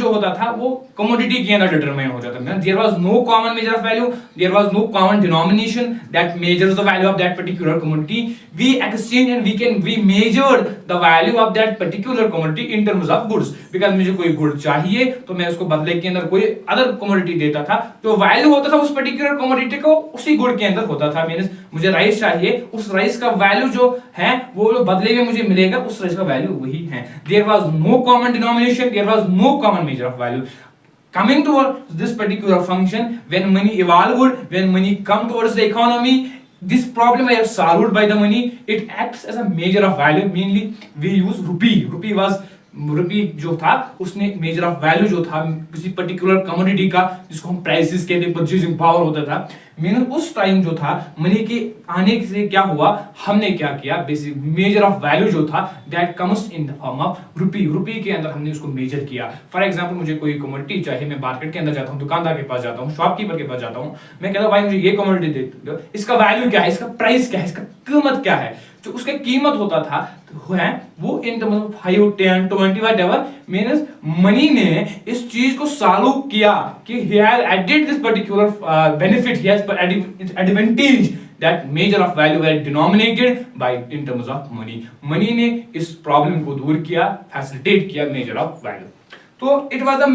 जो होता था वो कमोडिटी के अंदर डिटरमाइन हो जाता था। There was no common measure of value, there was no common denomination that measures the value of that particular commodity. We exchange and we measured the value of that particular commodity in terms of goods. Because मुझे कोई good चाहिए तो मैं उसको बदले के अंदर कोई अदर कमोडिटी देता था, जो वैल्यू होता था उस पर्टिकुलर कमोडिटी को उसी गुड के अंदर होता था। मींस मुझे राइस चाहिए, उस राइस का वैल्यू जो है वो जो बदले में मुझे मिलेगा उस राइस का वैल्यू वही है। There was no common denomination, there was no common measure of value. Coming towards this particular function, when money evolved, when money come towards the economy, this problem I have solved by the money. It acts as a measure of value. Mainly we use rupee. रुपी जो था उसने major of value जो था किसी particular commodity का, जिसको हम prices कहते हैं, परचेजिंग पावर होता था। मीन उस टाइम जो था मनी के आने से क्या हुआ, हमने क्या किया, बेसिक मेजर ऑफ वैल्यू जो था that comes in the form of rupee के अंदर हमने उसको मेजर किया। फॉर एग्जांपल मुझे कोई कमोडिटी चाहिए, मैं मार्केट के अंदर जाता हूं, दुकानदार के पास जाता हूं, शॉपकीपर के पास जाता हूं, मैं कहता हूं भाई मुझे ये कमोडिटी दे दो, इसका वैल्यू क्या है, इसका प्राइस क्या है, इसका कीमत क्या है। जो उसका कीमत होता था वो in terms of 5, 10, 20 whatever, means money ने इस चीज को सॉल्व किया कि he has added this particular benefit, he has advantage that measure of value were denominated by in terms of money। Money ने इस प्रॉब्लम को दूर किया, फैसिलिटेट किया मेजर ऑफ वैल्यू। तो इट वाज अ